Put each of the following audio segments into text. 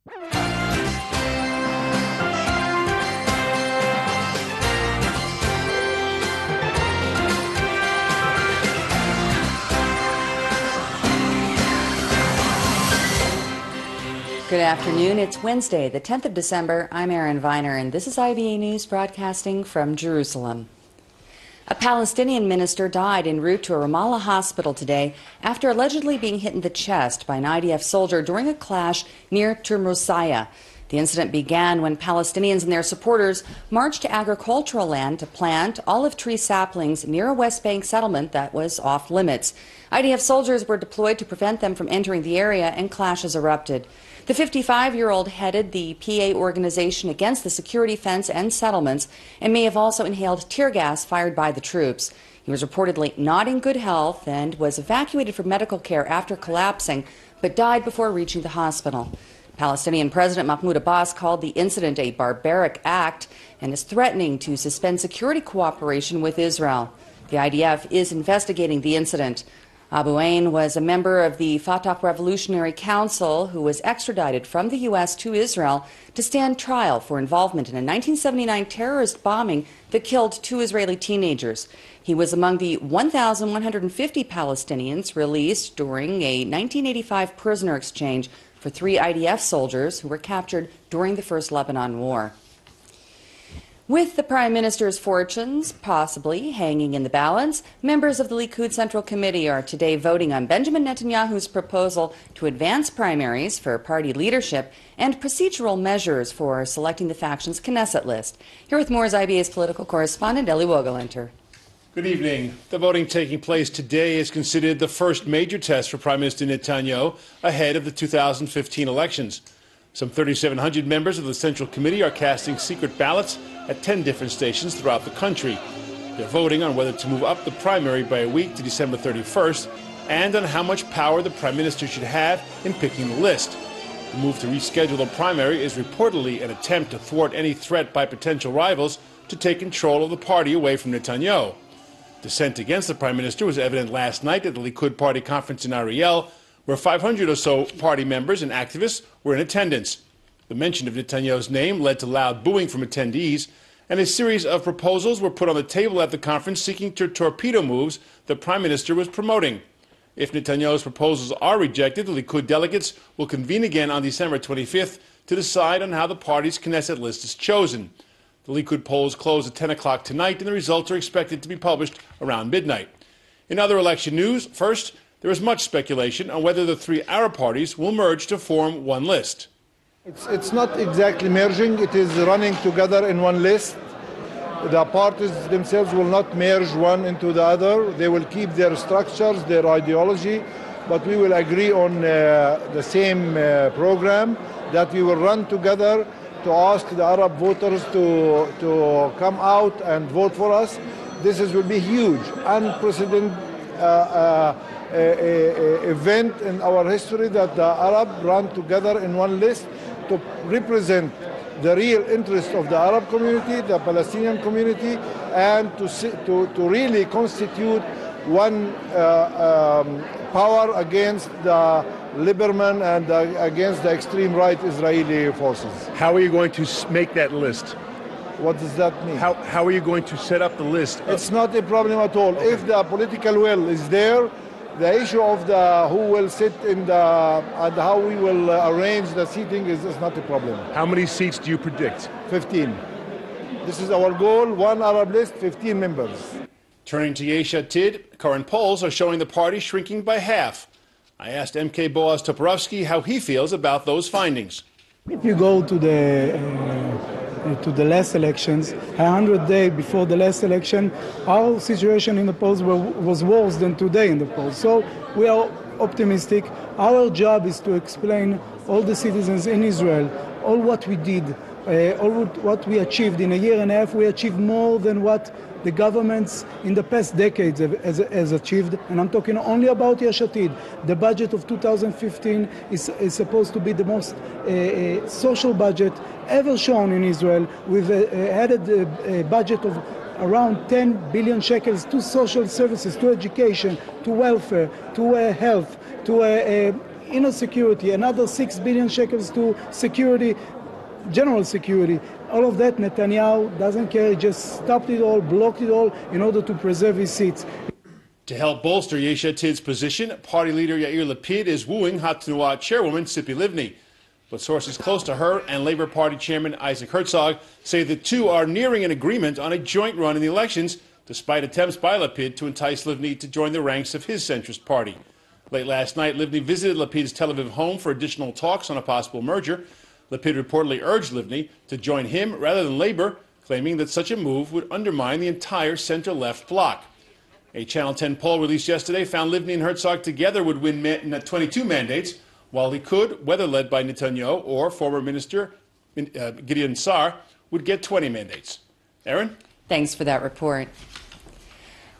Good afternoon. It's Wednesday, the 10th of December. I'm Erin Viner, and this is IBA News broadcasting from Jerusalem. A Palestinian minister died en route to a Ramallah hospital today after allegedly being hit in the chest by an IDF soldier during a clash near Turmusaya. The incident began when Palestinians and their supporters marched to agricultural land to plant olive tree saplings near a West Bank settlement that was off limits. IDF soldiers were deployed to prevent them from entering the area, and clashes erupted. The 55-year-old headed the PA organization against the security fence and settlements and may have also inhaled tear gas fired by the troops. He was reportedly not in good health and was evacuated for medical care after collapsing, but died before reaching the hospital. Palestinian President Mahmoud Abbas called the incident a barbaric act and is threatening to suspend security cooperation with Israel. The IDF is investigating the incident. Abu Ain was a member of the Fatah Revolutionary Council who was extradited from the U.S. to Israel to stand trial for involvement in a 1979 terrorist bombing that killed 2 Israeli teenagers. He was among the 1,150 Palestinians released during a 1985 prisoner exchange for 3 IDF soldiers who were captured during the First Lebanon War. With the Prime Minister's fortunes possibly hanging in the balance, members of the Likud Central Committee are today voting on Benjamin Netanyahu's proposal to advance primaries for party leadership and procedural measures for selecting the faction's Knesset list. Here with more is IBA's political correspondent Eli Wogelenter. Good evening. The voting taking place today is considered the first major test for Prime Minister Netanyahu ahead of the 2015 elections. Some 3,700 members of the Central Committee are casting secret ballots at 10 different stations throughout the country. They're voting on whether to move up the primary by a week to December 31st and on how much power the Prime Minister should have in picking the list. The move to reschedule the primary is reportedly an attempt to thwart any threat by potential rivals to take control of the party away from Netanyahu. Dissent against the Prime Minister was evident last night at the Likud Party conference in Ariel, where 500 or so party members and activists were in attendance. The mention of Netanyahu's name led to loud booing from attendees, and a series of proposals were put on the table at the conference seeking to torpedo moves the Prime Minister was promoting. If Netanyahu's proposals are rejected, the Likud delegates will convene again on December 25th to decide on how the party's Knesset list is chosen. The Likud polls close at 10 o'clock tonight, and the results are expected to be published around midnight. In other election news, first, there is much speculation on whether the 3 Arab parties will merge to form one list. It's not exactly merging, it is running together in one list. The parties themselves will not merge one into the other. They will keep their structures, their ideology, but we will agree on the same program that we will run together to ask the Arab voters to come out and vote for us. This will be huge, unprecedented event in our history that the Arab run together in one list to represent the real interest of the Arab community, the Palestinian community, and to really constitute one power against the Lieberman and against the extreme right Israeli forces. How are you going to make that list? What does that mean? How are you going to set up the list? It's not a problem at all. Okay. If the political will is there, the issue of who will sit in and how we will arrange the seating is not a problem. How many seats do you predict? 15. This is our goal, one Arab list, 15 members. Turning to Yesh Atid, current polls are showing the party shrinking by half. I asked MK Boaz Toporowski how he feels about those findings. If you go to the last elections, 100 days before the last election, our situation in the polls was worse than today in the polls. So we are optimistic. Our job is to explain all the citizens in Israel all what we did, all what we achieved in a year and a half. We achieved more than what the governments in the past decades has achieved, and I'm talking only about Yesh Atid. The budget of 2015 is supposed to be the most social budget ever shown in Israel, with a added budget of around 10 billion shekels to social services, to education, to welfare, to health, to inner security, another 6 billion shekels to security, general security. All of that Netanyahu doesn't care, he just stopped it all, blocked it all in order to preserve his seats. To help bolster Yesh Atid's position, party leader Yair Lapid is wooing Hatnuah chairwoman Tzipi Livni. But sources close to her and Labour Party chairman Isaac Herzog say the two are nearing an agreement on a joint run in the elections, despite attempts by Lapid to entice Livni to join the ranks of his centrist party. Late last night, Livni visited Lapid's Tel Aviv home for additional talks on a possible merger. Lapid reportedly urged Livni to join him rather than Labour, claiming that such a move would undermine the entire center-left bloc. A Channel 10 poll released yesterday found Livni and Herzog together would win 22 mandates, while Likud, whether led by Netanyahu or former Minister Gideon Sa'ar, would get 20 mandates. Aaron? Thanks for that report.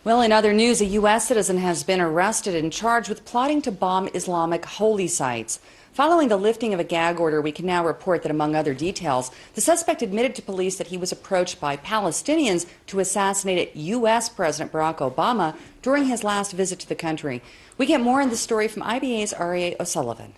Well, in other news, a U.S. citizen has been arrested and charged with plotting to bomb Islamic holy sites. Following the lifting of a gag order, we can now report that, among other details, the suspect admitted to police that he was approached by Palestinians to assassinate U.S. President Barack Obama during his last visit to the country. We get more on this story from IBA's Aryeh O'Sullivan.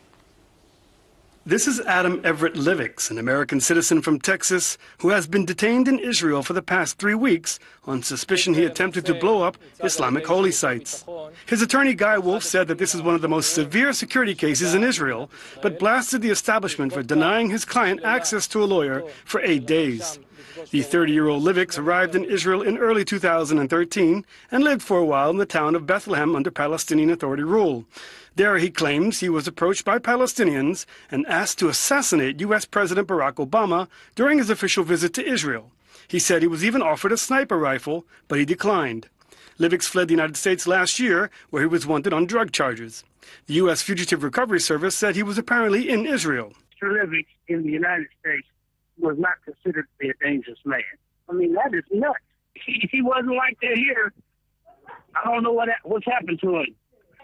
This is Adam Everett Livix, an American citizen from Texas who has been detained in Israel for the past 3 weeks on suspicion he attempted to blow up Islamic holy sites. His attorney Guy Wolf said that this is one of the most severe security cases in Israel, but blasted the establishment for denying his client access to a lawyer for 8 days. The 30-year-old Livix arrived in Israel in early 2013 and lived for a while in the town of Bethlehem under Palestinian Authority rule. There, he claims he was approached by Palestinians and asked to assassinate U.S. President Barack Obama during his official visit to Israel. He said he was even offered a sniper rifle, but he declined. Livix fled the United States last year, where he was wanted on drug charges. The U.S. Fugitive Recovery Service said he was apparently in Israel. Mr. Livix in the United States was not considered to be a dangerous man. I mean, that is nuts. He wasn't like that here. I don't know what's happened to him.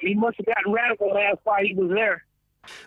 He must have gotten radical last while he was there.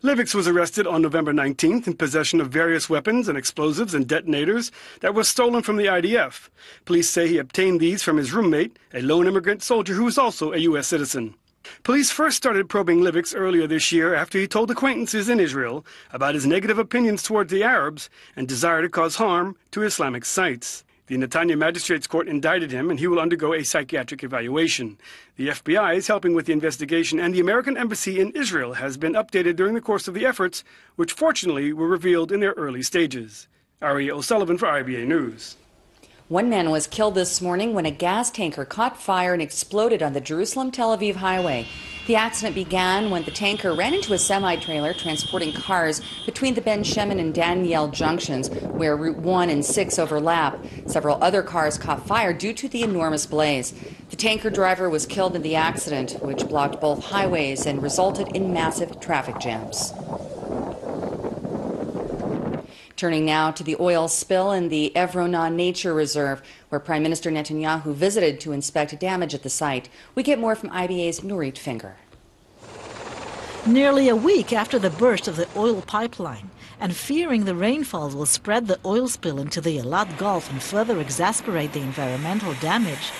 Livix was arrested on November 19th in possession of various weapons and explosives and detonators that were stolen from the IDF. Police say he obtained these from his roommate, a lone immigrant soldier who was also a U.S. citizen. Police first started probing Livix earlier this year after he told acquaintances in Israel about his negative opinions towards the Arabs and desire to cause harm to Islamic sites. The Netanya Magistrates Court indicted him, and he will undergo a psychiatric evaluation. The FBI is helping with the investigation, and the American Embassy in Israel has been updated during the course of the efforts, which fortunately were revealed in their early stages. Aryeh O'Sullivan for IBA News. One man was killed this morning when a gas tanker caught fire and exploded on the Jerusalem-Tel Aviv highway. The accident began when the tanker ran into a semi-trailer transporting cars between the Ben Shemen and Daniel junctions, where Route 1 and 6 overlap. Several other cars caught fire due to the enormous blaze. The tanker driver was killed in the accident, which blocked both highways and resulted in massive traffic jams. Turning now to the oil spill in the Evronah Nature Reserve, where Prime Minister Netanyahu visited to inspect damage at the site. We get more from IBA's Nurit Finger. Nearly a week after the burst of the oil pipeline, and fearing the rainfalls will spread the oil spill into the Eilat Gulf and further exacerbate the environmental damage,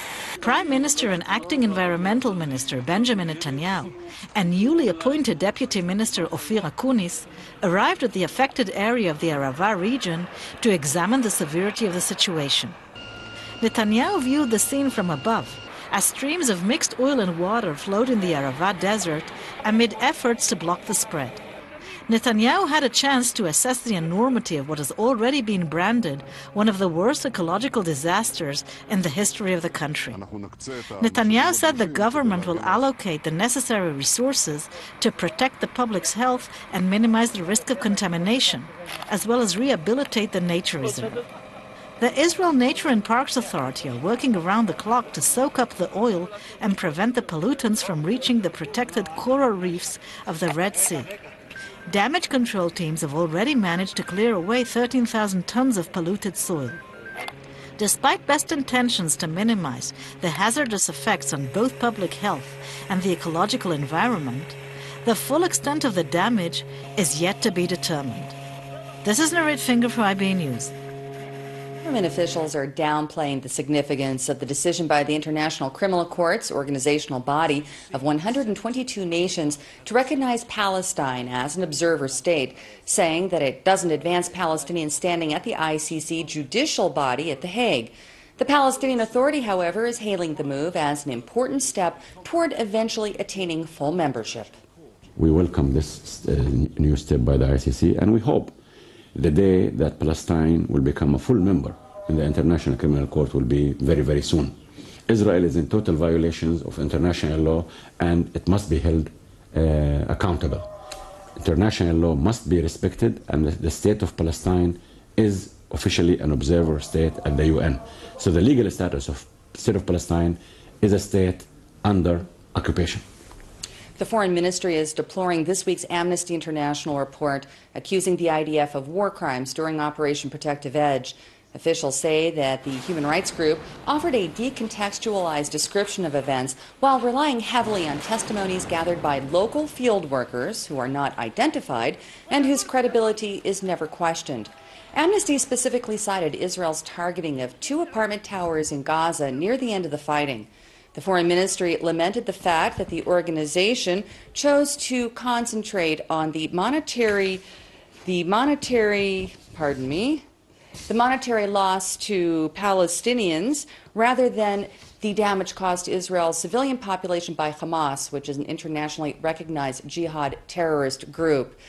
Prime Minister and Acting Environmental Minister Benjamin Netanyahu and newly appointed Deputy Minister Ofir Akunis arrived at the affected area of the Arava region to examine the severity of the situation. Netanyahu viewed the scene from above as streams of mixed oil and water flowed in the Arava desert amid efforts to block the spread. Netanyahu had a chance to assess the enormity of what has already been branded one of the worst ecological disasters in the history of the country. Netanyahu said the government will allocate the necessary resources to protect the public's health and minimize the risk of contamination, as well as rehabilitate the nature reserve. The Israel Nature and Parks Authority are working around the clock to soak up the oil and prevent the pollutants from reaching the protected coral reefs of the Red Sea. Damage control teams have already managed to clear away 13,000 tons of polluted soil. Despite best intentions to minimize the hazardous effects on both public health and the ecological environment, the full extent of the damage is yet to be determined. This is Nurit Finger for IBA News. Government officials are downplaying the significance of the decision by the International Criminal Court's organizational body of 122 nations to recognize Palestine as an observer state, saying that it doesn't advance Palestinian standing at the ICC judicial body at The Hague. The Palestinian Authority, however, is hailing the move as an important step toward eventually attaining full membership. We welcome this new step by the ICC, and we hope the day that Palestine will become a full member in the International Criminal Court will be very, very soon. Israel is in total violations of international law, and it must be held accountable. International law must be respected, and the state of Palestine is officially an observer state at the UN. So the legal status of the state of Palestine is a state under occupation. The Foreign Ministry is deploring this week's Amnesty International report accusing the IDF of war crimes during Operation Protective Edge. Officials say that the human rights group offered a decontextualized description of events while relying heavily on testimonies gathered by local field workers who are not identified and whose credibility is never questioned. Amnesty specifically cited Israel's targeting of 2 apartment towers in Gaza near the end of the fighting. The Foreign Ministry lamented the fact that the organization chose to concentrate on the monetary loss to Palestinians rather than the damage caused to Israel's civilian population by Hamas, which is an internationally recognized jihad terrorist group.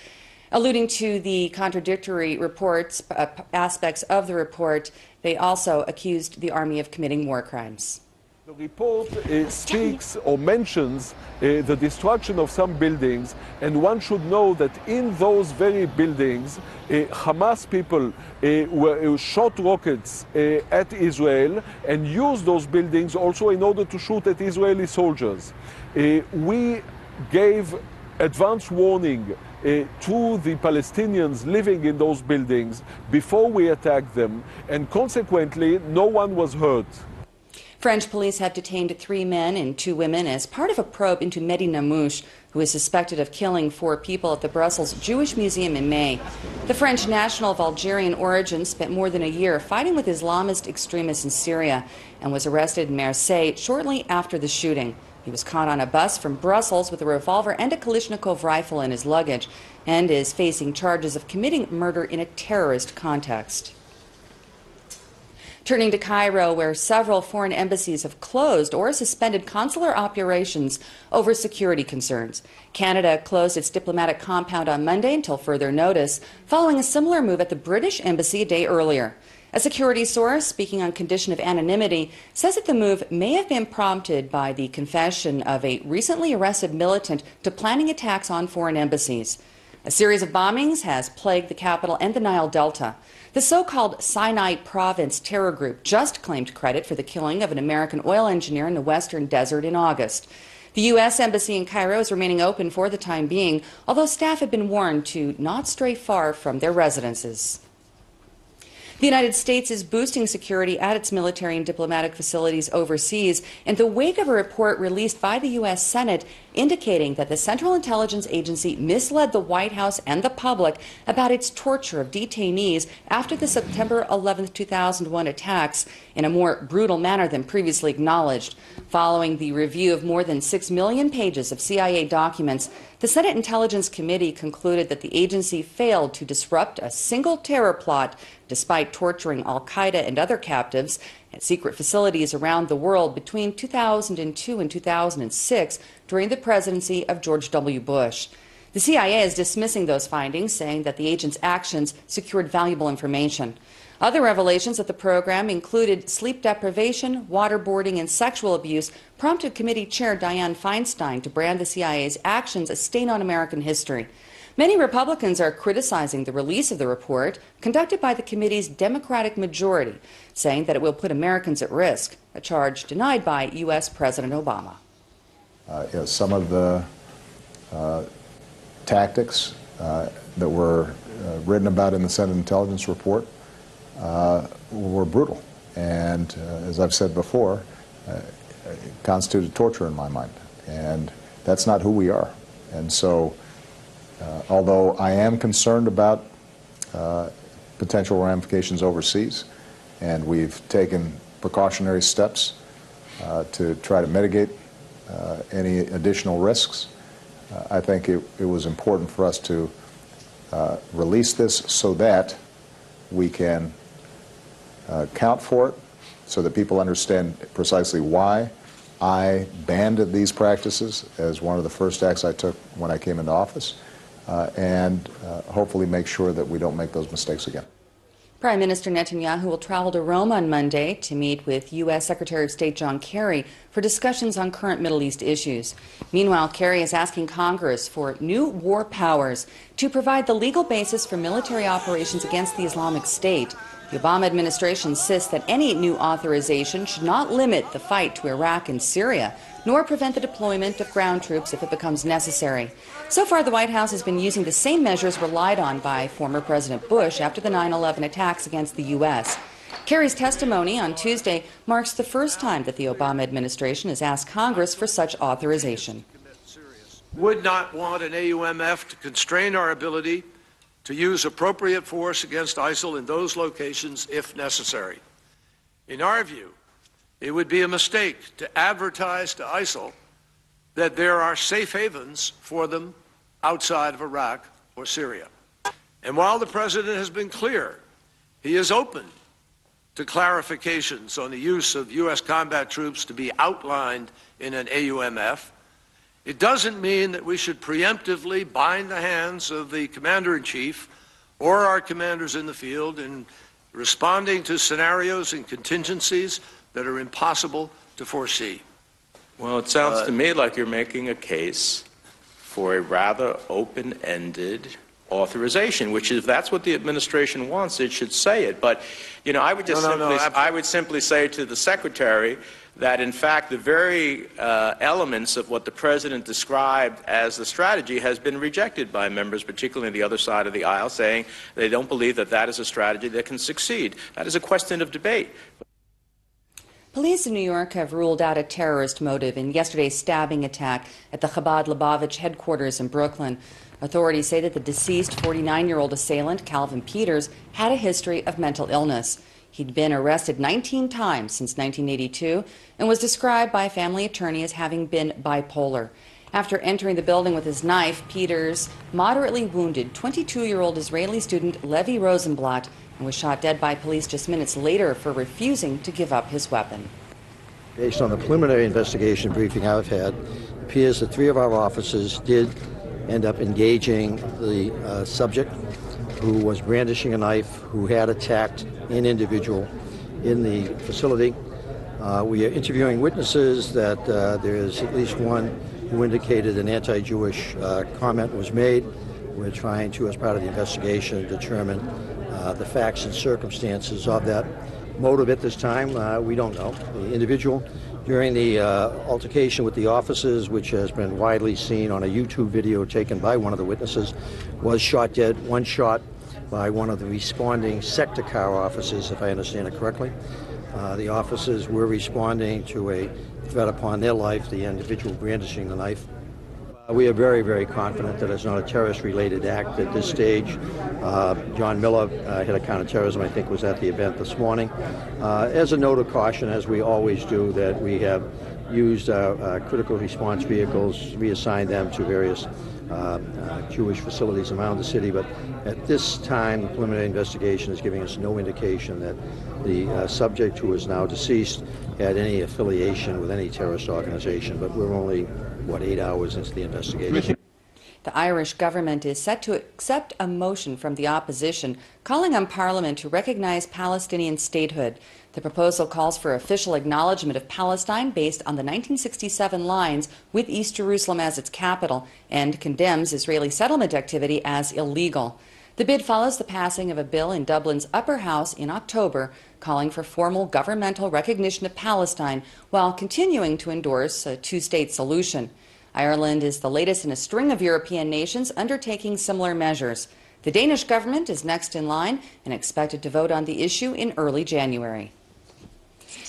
Alluding to the contradictory reports, aspects of the report, they also accused the army of committing war crimes. The report speaks or mentions the destruction of some buildings, and one should know that in those very buildings, Hamas people shot rockets at Israel and used those buildings also in order to shoot at Israeli soldiers. We gave advance warning to the Palestinians living in those buildings before we attacked them, and consequently, no one was hurt. French police have detained 3 men and 2 women as part of a probe into Mehdi Namouche, who is suspected of killing 4 people at the Brussels Jewish Museum in May. The French national of Algerian origin spent more than a year fighting with Islamist extremists in Syria and was arrested in Marseille shortly after the shooting. He was caught on a bus from Brussels with a revolver and a Kalashnikov rifle in his luggage and is facing charges of committing murder in a terrorist context. Turning to Cairo, where several foreign embassies have closed or suspended consular operations over security concerns. Canada closed its diplomatic compound on Monday until further notice, following a similar move at the British embassy a day earlier. A security source, speaking on condition of anonymity, says that the move may have been prompted by the confession of a recently arrested militant to planning attacks on foreign embassies. A series of bombings has plagued the capital and the Nile Delta. The so-called Sinai Province terror group just claimed credit for the killing of an American oil engineer in the western desert in August. The U.S. Embassy in Cairo is remaining open for the time being, although staff have been warned to not stray far from their residences. The United States is boosting security at its military and diplomatic facilities overseas in the wake of a report released by the U.S. Senate indicating that the Central Intelligence Agency misled the White House and the public about its torture of detainees after the September 11, 2001 attacks in a more brutal manner than previously acknowledged. Following the review of more than 6 million pages of CIA documents, the Senate Intelligence Committee concluded that the agency failed to disrupt a single terror plot despite torturing al-Qaeda and other captives at secret facilities around the world between 2002 and 2006 during the presidency of George W. Bush. The CIA is dismissing those findings, saying that the agent's actions secured valuable information. Other revelations of the program included sleep deprivation, waterboarding, and sexual abuse, prompted committee chair Dianne Feinstein to brand the CIA's actions a stain on American history. Many Republicans are criticizing the release of the report conducted by the committee's Democratic majority, saying that it will put Americans at risk, a charge denied by U.S. President Obama. Some of the tactics that were written about in the Senate Intelligence Report were brutal, and as I've said before, constituted torture in my mind, and that's not who we are. And so although I am concerned about potential ramifications overseas, and we've taken precautionary steps to try to mitigate any additional risks. I think it was important for us to release this so that we can account for it, so that people understand precisely why I banned these practices as one of the first acts I took when I came into office, and hopefully make sure that we don't make those mistakes again. Prime Minister Netanyahu will travel to Rome on Monday to meet with U.S. Secretary of State John Kerry for discussions on current Middle East issues. Meanwhile, Kerry is asking Congress for new war powers to provide the legal basis for military operations against the Islamic State. The Obama administration insists that any new authorization should not limit the fight to Iraq and Syria, nor prevent the deployment of ground troops if it becomes necessary. So far, the White House has been using the same measures relied on by former President Bush after the 9/11 attacks against the U.S. Kerry's testimony on Tuesday marks the first time that the Obama administration has asked Congress for such authorization. Would not want an AUMF to constrain our ability to use appropriate force against ISIL in those locations if necessary. In our view, it would be a mistake to advertise to ISIL that there are safe havens for them outside of Iraq or Syria. And while the President has been clear, he is open to clarifications on the use of U.S. combat troops to be outlined in an AUMF, it doesn't mean that we should preemptively bind the hands of the Commander-in-Chief or our commanders in the field in responding to scenarios and contingencies that are impossible to foresee. Well, it sounds to me like you're making a case for a rather open-ended authorization, which if that's what the administration wants, it should say it. But, you know, I would just I would simply say to the Secretary that, in fact, the very elements of what the President described as the strategy has been rejected by members, particularly on the other side of the aisle, saying they don't believe that that is a strategy that can succeed. That is a question of debate. Police in New York have ruled out a terrorist motive in yesterday's stabbing attack at the Chabad Lubavitch headquarters in Brooklyn. Authorities say that the deceased 49-year-old assailant, Calvin Peters, had a history of mental illness. He'd been arrested 19 times since 1982 and was described by a family attorney as having been bipolar. After entering the building with his knife, Peters moderately wounded 22-year-old Israeli student Levi Rosenblatt and was shot dead by police just minutes later for refusing to give up his weapon. Based on the preliminary investigation briefing I've had, it appears that 3 of our officers did end up engaging the subject who was brandishing a knife, who had attacked an individual in the facility. We are interviewing witnesses that there is at least one who indicated an anti-Jewish comment was made. We're trying to, as part of the investigation, determine the facts and circumstances of that. Motive at this time, we don't know. The individual, during the altercation with the officers, which has been widely seen on a YouTube video taken by one of the witnesses, was shot dead, one shot by one of the responding sector car officers, if I understand it correctly. The officers were responding to a threat upon their life, the individual brandishing the knife. We are very, very confident that it's not a terrorist-related act at this stage. John Miller, head of counterterrorism, I think was at the event this morning. As a note of caution, as we always do, that we have used critical response vehicles, reassigned them to various Jewish facilities around the city, but at this time, the preliminary investigation is giving us no indication that the subject, who is now deceased, had any affiliation with any terrorist organization, but we're only 8 hours into the investigation. The Irish government is set to accept a motion from the opposition calling on Parliament to recognize Palestinian statehood. The proposal calls for official acknowledgement of Palestine based on the 1967 lines with East Jerusalem as its capital and condemns Israeli settlement activity as illegal. The bid follows the passing of a bill in Dublin's upper house in October calling for formal governmental recognition of Palestine while continuing to endorse a two-state solution. Ireland is the latest in a string of European nations undertaking similar measures. The Danish government is next in line and expected to vote on the issue in early January.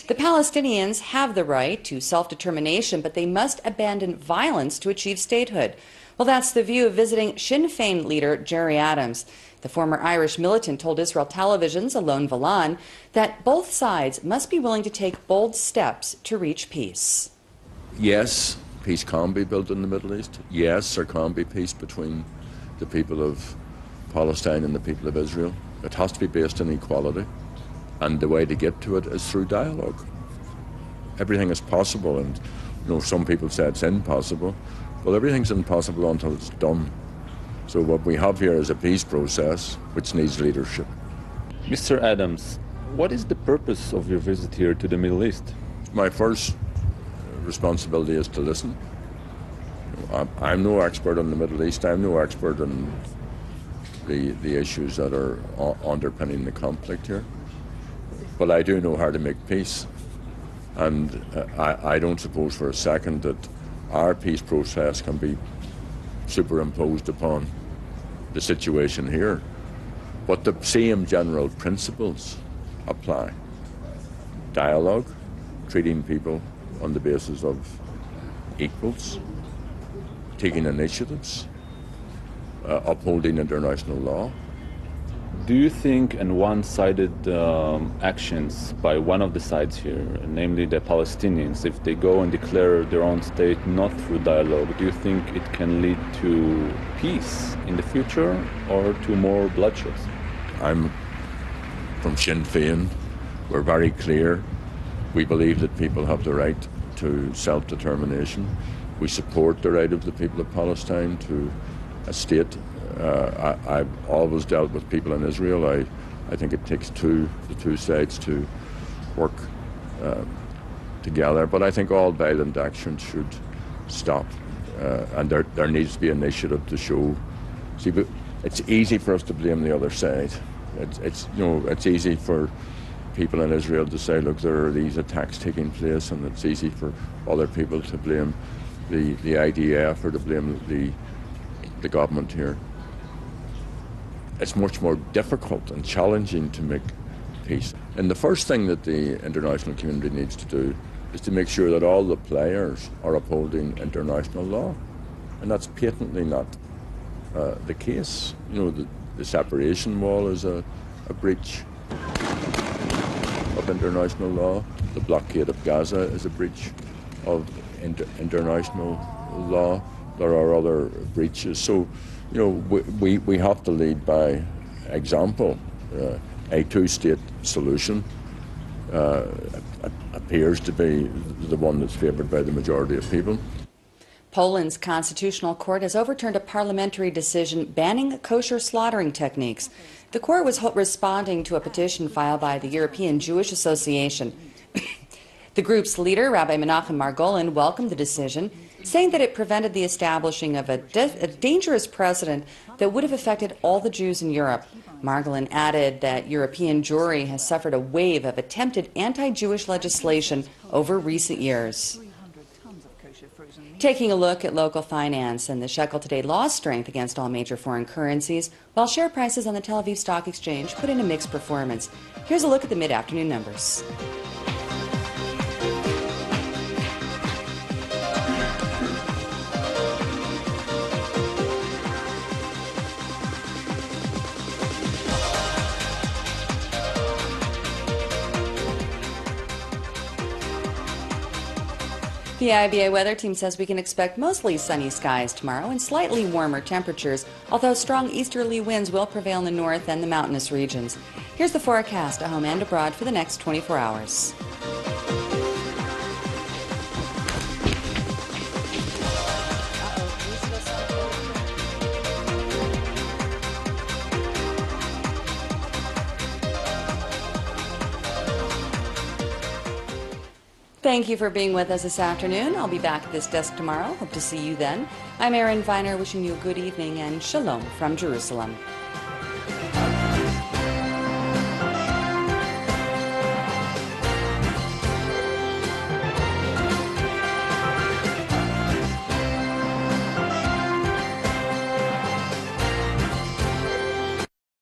The Palestinians have the right to self-determination, but they must abandon violence to achieve statehood. Well, that's the view of visiting Sinn Féin leader Gerry Adams. The former Irish militant told Israel Television's Alon Valan that both sides must be willing to take bold steps to reach peace. Yes, peace can be built in the Middle East. Yes, there can be peace between the people of Palestine and the people of Israel. It has to be based on equality, and the way to get to it is through dialogue. Everything is possible, and some people say it's impossible. Well, everything's impossible until it's done. So what we have here is a peace process which needs leadership. Mr. Adams, what is the purpose of your visit here to the Middle East? My first responsibility is to listen. I'm no expert on the Middle East. I'm no expert on the issues that are underpinning the conflict here. But I do know how to make peace. And I don't suppose for a second that our peace process can be superimposed upon the situation here. But the same general principles apply. Dialogue, treating people on the basis of equals, taking initiatives, upholding international law. Do you think one-sided actions by one of the sides here, namely the Palestinians, if they go and declare their own state not through dialogue, do you think it can lead to peace in the future or to more bloodshed? I'm from Sinn Féin. We're very clear. We believe that people have the right to self-determination. We support the right of the people of Palestine to a state. I've always dealt with people in Israel. I think it takes the two sides to work together. But I think all violent action should stop. And there needs to be initiative to show. See, but it's easy for us to blame the other side. It's easy for people in Israel to say, look, there are these attacks taking place, and it's easy for other people to blame the IDF or to blame the government here. It's much more difficult and challenging to make peace. And the first thing that the international community needs to do is to make sure that all the players are upholding international law. And that's patently not the case. The separation wall is a breach of international law. The blockade of Gaza is a breach of international law. There are other breaches. So, we have to lead by example. A two-state solution appears to be the one that's favoured by the majority of people. Poland's constitutional court has overturned a parliamentary decision banning kosher slaughtering techniques. The court was responding to a petition filed by the European Jewish Association. The group's leader, Rabbi Menachem Margolin, welcomed the decision, saying that it prevented the establishing of a dangerous precedent that would have affected all the Jews in Europe. Margolin added that European Jewry has suffered a wave of attempted anti-Jewish legislation over recent years. Taking a look at local finance, and the shekel today lost strength against all major foreign currencies, while share prices on the Tel Aviv Stock Exchange put in a mixed performance. Here's a look at the mid-afternoon numbers. The IBA weather team says we can expect mostly sunny skies tomorrow and slightly warmer temperatures, although strong easterly winds will prevail in the north and the mountainous regions. Here's the forecast at home and abroad for the next 24 hours. Thank you for being with us this afternoon. I'll be back at this desk tomorrow. Hope to see you then. I'm Erin Viner, wishing you a good evening and shalom from Jerusalem.